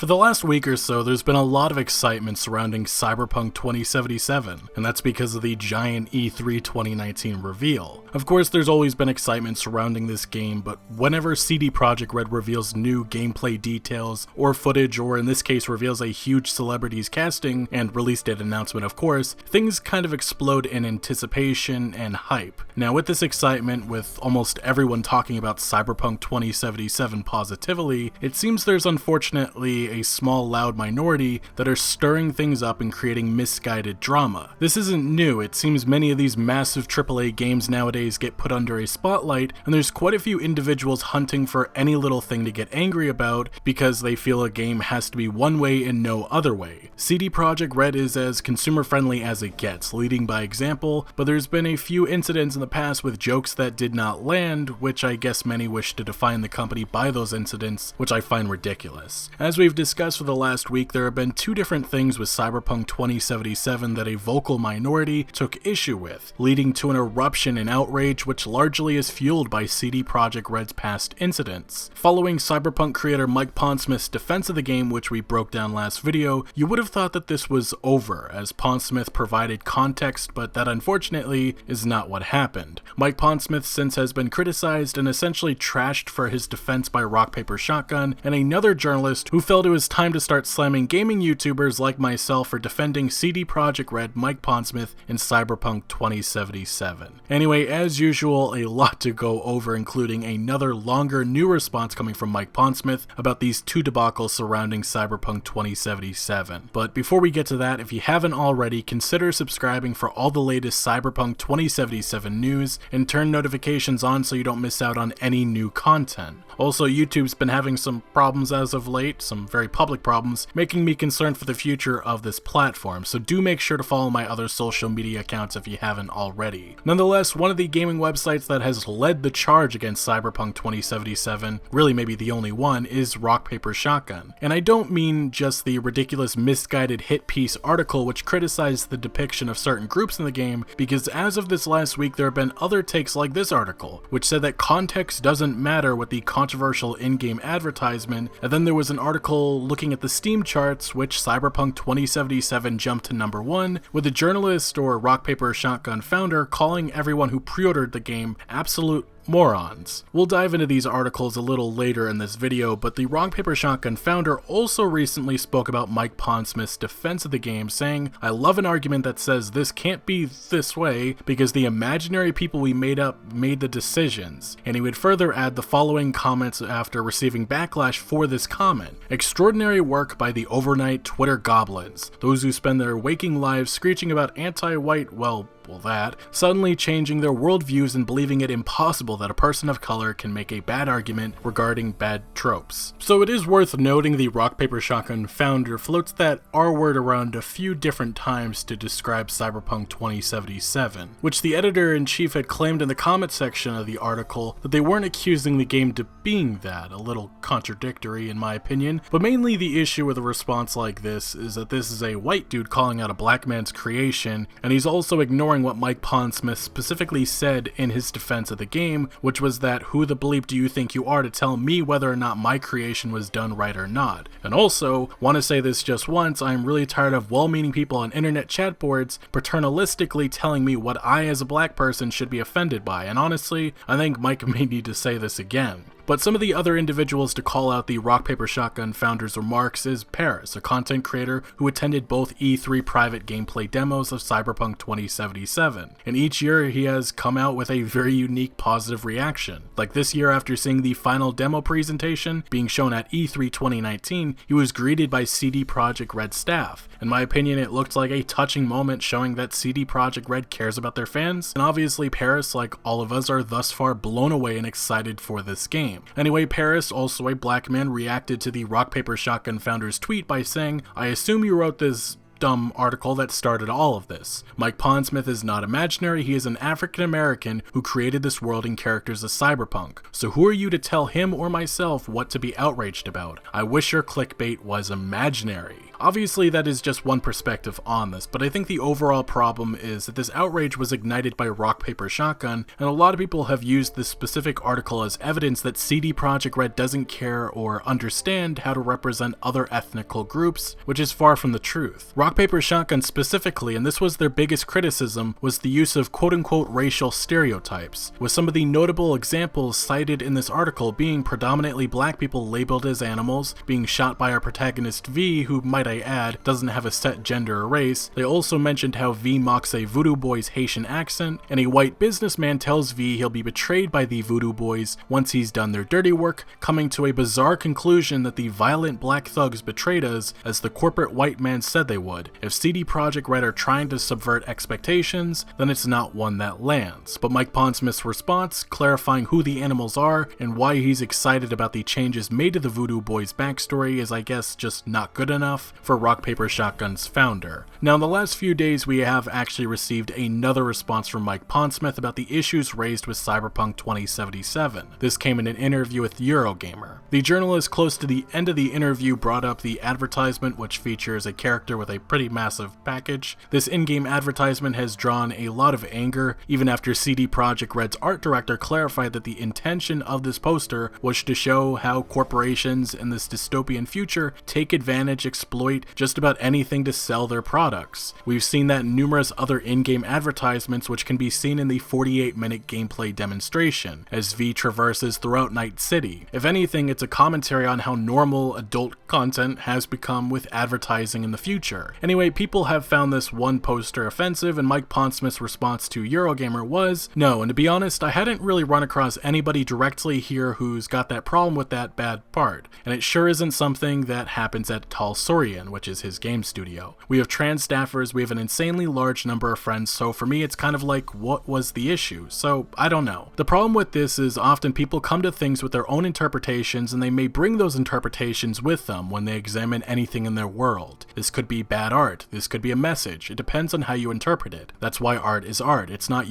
For the last week or so, there's been a lot of excitement surrounding Cyberpunk 2077, and that's because of the giant E3 2019 reveal. Of course, there's always been excitement surrounding this game, but whenever CD Projekt Red reveals new gameplay details or footage, or in this case reveals a huge celebrity's casting and release date announcement of course, things kind of explode in anticipation and hype. Now with this excitement, with almost everyone talking about Cyberpunk 2077 positively, it seems there's unfortunately a small loud minority that are stirring things up and creating misguided drama. This isn't new, it seems many of these massive AAA games nowadays get put under a spotlight, and there's quite a few individuals hunting for any little thing to get angry about because they feel a game has to be one way and no other way. CD Projekt Red is as consumer friendly as it gets, leading by example, but there's been a few incidents in the past with jokes that did not land, which I guess many wish to define the company by those incidents, which I find ridiculous. As we've discussed for the last week, there have been two different things with Cyberpunk 2077 that a vocal minority took issue with, leading to an eruption in outrage which largely is fueled by CD Projekt Red's past incidents. Following Cyberpunk creator Mike Pondsmith's defense of the game, which we broke down last video, you would have thought that this was over, as Pondsmith provided context, but that unfortunately is not what happened. Mike Pondsmith since has been criticized and essentially trashed for his defense by Rock Paper Shotgun and another journalist who felt it was time to start slamming gaming YouTubers like myself for defending CD Projekt Red, Mike Pondsmith, in Cyberpunk 2077. Anyway, as usual, a lot to go over, including another longer new response coming from Mike Pondsmith about these two debacles surrounding Cyberpunk 2077. But before we get to that, if you haven't already, consider subscribing for all the latest Cyberpunk 2077 news and turn notifications on so you don't miss out on any new content. Also, YouTube's been having some problems as of late, some very public problems, making me concerned for the future of this platform, so do make sure to follow my other social media accounts if you haven't already. Nonetheless, one of the gaming websites that has led the charge against Cyberpunk 2077, really maybe the only one, is Rock Paper Shotgun. And I don't mean just the ridiculous misguided hit piece article which criticized the depiction of certain groups in the game, because as of this last week there have been other takes like this article, which said that context doesn't matter with the controversial in-game advertisement, and then there was an article looking at the Steam charts which Cyberpunk 2077 jumped to number 1, with the journalist or Rock Paper Shotgun founder calling everyone who pre-ordered the game absolute morons. We'll dive into these articles a little later in this video, but the Rock Paper Shotgun founder also recently spoke about Mike Pondsmith's defense of the game, saying, "I love an argument that says this can't be this way because the imaginary people we made up made the decisions." And he would further add the following comments after receiving backlash for this comment. "Extraordinary work by the overnight Twitter goblins, those who spend their waking lives screeching about anti-white, well that, suddenly changing their worldviews and believing it impossible that a person of color can make a bad argument regarding bad tropes." So it is worth noting the Rock Paper Shotgun founder floats that R word around a few different times to describe Cyberpunk 2077, which the editor-in-chief had claimed in the comment section of the article that they weren't accusing the game to being that, a little contradictory in my opinion, but mainly the issue with a response like this is that this is a white dude calling out a black man's creation, and he's also ignoring what Mike Pondsmith specifically said in his defense of the game, which was that who the bleep do you think you are to tell me whether or not my creation was done right or not. And also, want to say this just once, I'm really tired of well-meaning people on internet chat boards paternalistically telling me what I as a black person should be offended by, and honestly, I think Mike may need to say this again. But some of the other individuals to call out the Rock Paper Shotgun founder's remarks is Paris, a content creator who attended both E3 private gameplay demos of Cyberpunk 2077, and each year he has come out with a very unique positive reaction. Like this year, after seeing the final demo presentation being shown at E3 2019, he was greeted by CD Projekt Red staff. In my opinion, it looked like a touching moment showing that CD Projekt Red cares about their fans, and obviously Paris, like all of us, are thus far blown away and excited for this game. Anyway, Paris, also a black man, reacted to the Rock Paper Shotgun founder's tweet by saying, "I assume you wrote this dumb article that started all of this. Mike Pondsmith is not imaginary, he is an African American who created this world and characters of Cyberpunk. So who are you to tell him or myself what to be outraged about? I wish your clickbait was imaginary." Obviously that is just one perspective on this, but I think the overall problem is that this outrage was ignited by Rock Paper Shotgun, and a lot of people have used this specific article as evidence that CD Projekt Red doesn't care or understand how to represent other ethnical groups, which is far from the truth. Rock Paper Shotgun specifically, and this was their biggest criticism, was the use of quote-unquote racial stereotypes, with some of the notable examples cited in this article being predominantly black people labeled as animals, being shot by our protagonist V, who, might I add, doesn't have a set gender or race. They also mentioned how V mocks a voodoo boy's Haitian accent, and a white businessman tells V he'll be betrayed by the voodoo boys once he's done their dirty work, coming to a bizarre conclusion that the violent black thugs betrayed us as the corporate white man said they would. If CD Projekt Red are trying to subvert expectations, then it's not one that lands. But Mike Pondsmith's response, clarifying who the animals are and why he's excited about the changes made to the voodoo boys' backstory, is I guess just not good enough for Rock Paper Shotgun's founder. Now in the last few days we have actually received another response from Mike Pondsmith about the issues raised with Cyberpunk 2077. This came in an interview with Eurogamer. The journalist close to the end of the interview brought up the advertisement, which features a character with a pretty massive package. This in-game advertisement has drawn a lot of anger, even after CD Projekt Red's art director clarified that the intention of this poster was to show how corporations in this dystopian future take advantage, exploit just about anything to sell their products. We've seen that in numerous other in-game advertisements, which can be seen in the 48-minute gameplay demonstration, as V traverses throughout Night City. If anything, it's a commentary on how normal adult content has become with advertising in the future. Anyway, people have found this one poster offensive, and Mike Pondsmith's response to Eurogamer was, no, and to be honest, I hadn't really run across anybody directly here who's got that problem with that bad part, and it sure isn't something that happens at Talsorian, which is his game studio. We have trans staffers, we have an insanely large number of friends, so for me it's kind of like, what was the issue? So, I don't know. The problem with this is often people come to things with their own interpretations, and they may bring those interpretations with them when they examine anything in their world. This could be bad art, this could be a message, it depends on how you interpret it. That's why art is art, it's not,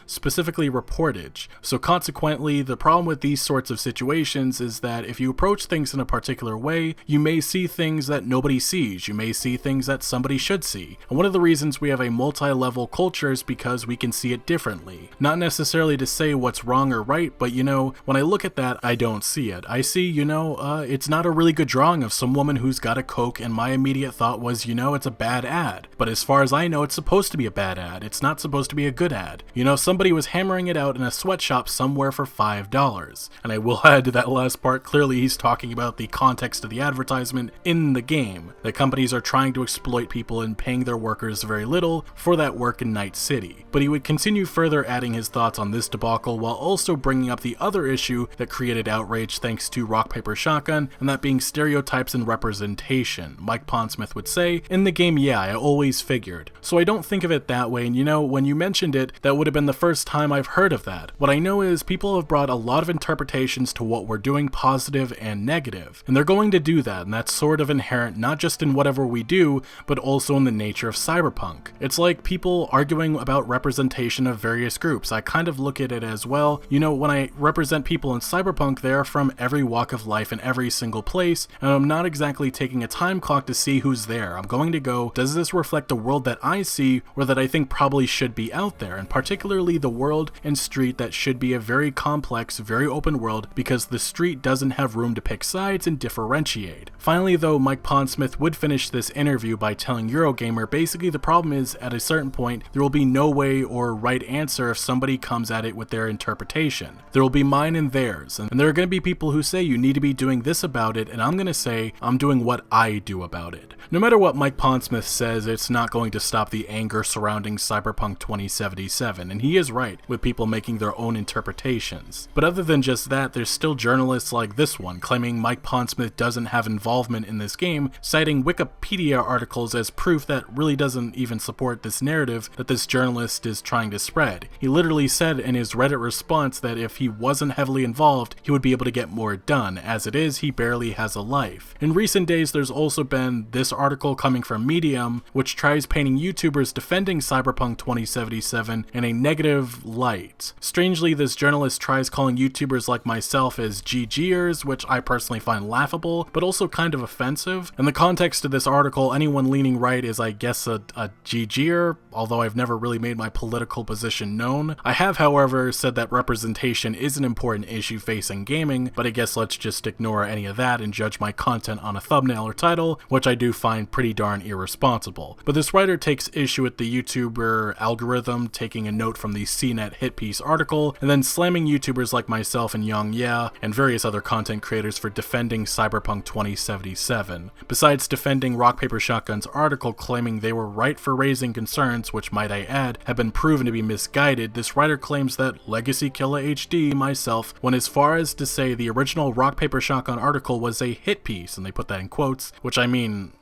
specifically reportage. So consequently, the problem with these sorts of situations is that if you approach things in a particular way, you may see things that nobody sees, you may see things that somebody should see. And one of the reasons we have a multi-level culture is because we can see it differently. Not necessarily to say what's wrong or right, but when I look at that, I don't see it. I see, it's not a really good drawing of some woman who's got a Coke, and my immediate thought was, it's a bad ad. But as far as I know, it's supposed to be a bad ad. It's not supposed to be a good ad. Somebody was hammering it out in a sweatshop somewhere for $5. And I will add to that last part, clearly he's talking about the context of the advertisement in the game. That companies are trying to exploit people and paying their workers very little for that work in Night City. But he would continue further adding his thoughts on this debacle while also bringing up the other issue that created outrage thanks to Rock Paper Shotgun, and that being stereotypes and representation. Mike Pondsmith would say, in the game, yeah, I always figured. So I don't think of it that way, and when you mentioned it, that would have been the first time I've heard of that. What I know is people have brought a lot of interpretations to what we're doing, positive and negative, and they're going to do that, and that's sort of inherent not just in whatever we do, but also in the nature of Cyberpunk. It's like people arguing about representation of various groups. I kind of look at it as, well, when I represent people in Cyberpunk, they're from every walk of life in every single place, and I'm not exactly taking a time clock to see who's there. I'm going to go, does this reflect the world that I see, or that I think probably should be out there, and particularly the world and street that should be a very complex, very open world, because the street doesn't have room to pick sides and differentiate. Finally though, Mike Pondsmith would finish this interview by telling Eurogamer basically the problem is, at a certain point, there will be no way or right answer if somebody comes at it with their interpretation. There will be mine and theirs, and there are going to be people who say you need to be doing this about it, and I'm going to say I'm doing what I do about it. No matter what Mike Pondsmith says, it's not going to stop the anger surrounding Cyberpunk 2077, and he is right with people making their own interpretations. But other than just that, there's still journalists like this one claiming Mike Pondsmith doesn't have involvement in this game, citing Wikipedia articles as proof that really doesn't even support this narrative that this journalist is trying to spread. He literally said in his Reddit response that if he wasn't heavily involved, he would be able to get more done. As it is, he barely has a life. In recent days, there's also been this article coming from Medium, which tries painting YouTubers defending Cyberpunk 2077 in a negative light. Strangely, this journalist tries calling YouTubers like myself as GGers, which I personally find laughable, but also kind of offensive. And the context of this article, anyone leaning right is, I guess, a GGer, although I've never really made my political position known. I have, however, said that representation is an important issue facing gaming, but I guess let's just ignore any of that and judge my content on a thumbnail or title, which I do find pretty darn irresponsible. But this writer takes issue with the YouTuber algorithm taking a note from the CNET hit piece article, and then slamming YouTubers like myself and Young Yeah, and various other content creators for defending Cyberpunk 2077. Besides defending Rock Paper Shotgun's article claiming they were right for raising concerns, which might I add, have been proven to be misguided, this writer claims that Legacy Killer HD, myself, went as far as to say the original Rock Paper Shotgun article was a hit piece, and they put that in quotes, which I mean,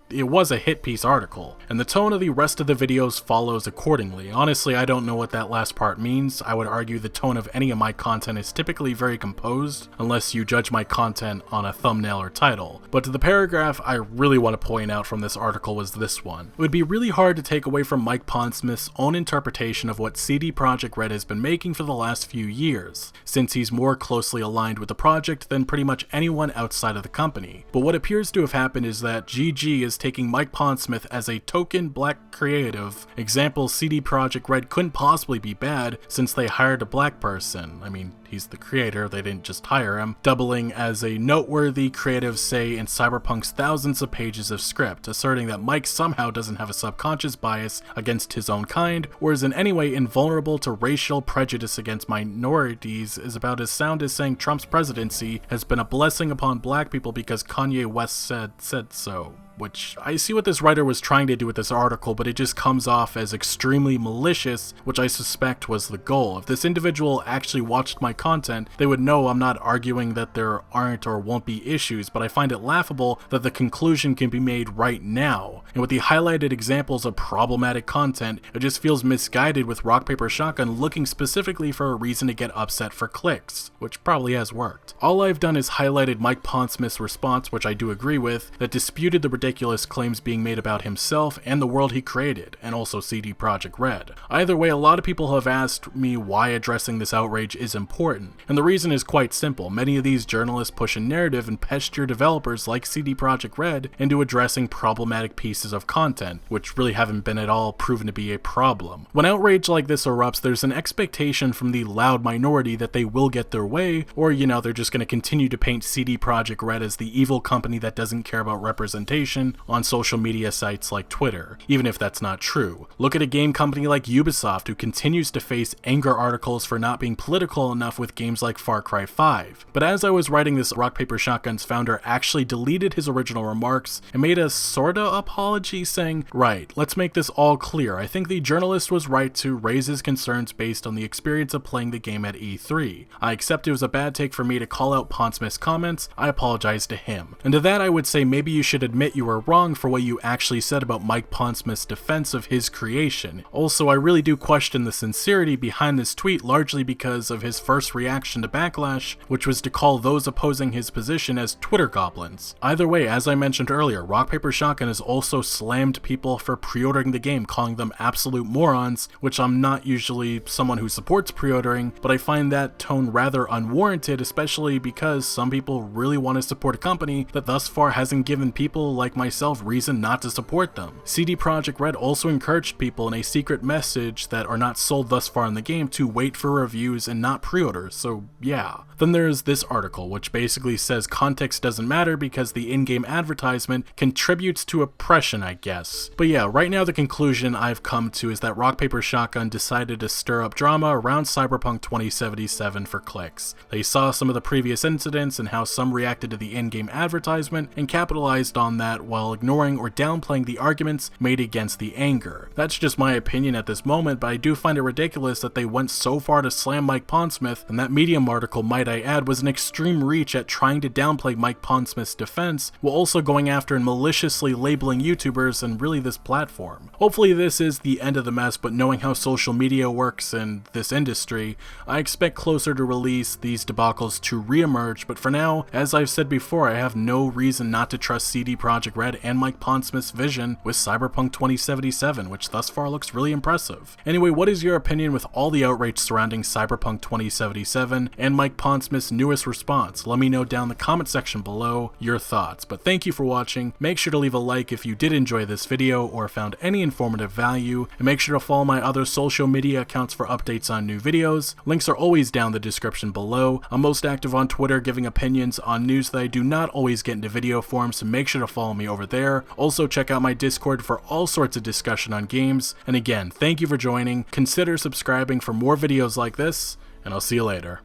it was a hit piece article, and the tone of the rest of the videos follows accordingly. Honestly, I don't know what that last part means. I would argue the tone of any of my content is typically very composed, unless you judge my content on a thumbnail or title. But the paragraph I really want to point out from this article was this one. It would be really hard to take away from Mike Pondsmith's own interpretation of what CD Projekt Red has been making for the last few years, since he's more closely aligned with the project than pretty much anyone outside of the company. But what appears to have happened is that GG is taking Mike Pondsmith as a token black creative. Example, CD Projekt Red couldn't possibly be bad since they hired a black person. I mean, he's the creator, they didn't just hire him, doubling as a noteworthy creative say in Cyberpunk's thousands of pages of script, asserting that Mike somehow doesn't have a subconscious bias against his own kind, or is in any way invulnerable to racial prejudice against minorities, is about as sound as saying Trump's presidency has been a blessing upon black people because Kanye West said so. Which, I see what this writer was trying to do with this article, but it just comes off as extremely malicious, which I suspect was the goal. If this individual actually watched my content, they would know I'm not arguing that there aren't or won't be issues, but I find it laughable that the conclusion can be made right now. And with the highlighted examples of problematic content, it just feels misguided with Rock Paper Shotgun looking specifically for a reason to get upset for clicks, which probably has worked. All I've done is highlighted Mike Pondsmith's response, which I do agree with, that disputed the ridiculous claims being made about himself and the world he created, and also CD Projekt Red. Either way, a lot of people have asked me why addressing this outrage is important, and the reason is quite simple. Many of these journalists push a narrative and pesture developers like CD Projekt Red into addressing problematic pieces of content, which really haven't been at all proven to be a problem. When outrage like this erupts, there's an expectation from the loud minority that they will get their way, or they're just going to continue to paint CD Projekt Red as the evil company that doesn't care about representation on social media sites like Twitter, even if that's not true. Look at a game company like Ubisoft, who continues to face anger articles for not being political enough with games like Far Cry 5. But as I was writing this, Rock Paper Shotgun's founder actually deleted his original remarks and made a sorta apology saying, "Right, let's make this all clear. I think the journalist was right to raise his concerns based on the experience of playing the game at E3. I accept it was a bad take for me to call out Pondsmith's comments. I apologize to him." And to that I would say maybe you should admit you were wrong for what you actually said about Mike Pondsmith's defense of his creation. Also, I really do question the sincerity behind this tweet, largely because of his first reaction to backlash, which was to call those opposing his position as Twitter goblins. Either way, as I mentioned earlier, Rock Paper Shotgun has also slammed people for pre-ordering the game, calling them absolute morons, which I'm not usually someone who supports pre-ordering, but I find that tone rather unwarranted, especially because some people really want to support a company that thus far hasn't given people like myself reason not to support them. CD Projekt Red also encouraged people in a secret message that are not sold thus far in the game to wait for reviews and not pre-orders, so yeah. Then there's this article, which basically says context doesn't matter because the in-game advertisement contributes to oppression, I guess. But yeah, right now the conclusion I've come to is that Rock Paper Shotgun decided to stir up drama around Cyberpunk 2077 for clicks. They saw some of the previous incidents and how some reacted to the in-game advertisement and capitalized on that while ignoring or downplaying the arguments made against the anger. That's just my opinion at this moment, but I do find it ridiculous that they went so far to slam Mike Pondsmith, and that Medium article, might I add, was an extreme reach at trying to downplay Mike Pondsmith's defense, while also going after and maliciously labeling YouTubers and really this platform. Hopefully this is the end of the mess, but knowing how social media works in this industry, I expect closer to release these debacles to re-emerge, but for now, as I've said before, I have no reason not to trust CD Projekt Projekt Red and Mike Pondsmith's vision with Cyberpunk 2077, which thus far looks really impressive. Anyway, what is your opinion with all the outrage surrounding Cyberpunk 2077 and Mike Pondsmith's newest response? Let me know down in the comment section below your thoughts. But thank you for watching. Make sure to leave a like if you did enjoy this video or found any informative value, and make sure to follow my other social media accounts for updates on new videos. Links are always down in the description below. I'm most active on Twitter, giving opinions on news that I do not always get into video form, so make sure to follow me over there. Also check out my Discord for all sorts of discussion on games. And again, thank you for joining. Consider subscribing for more videos like this, and I'll see you later.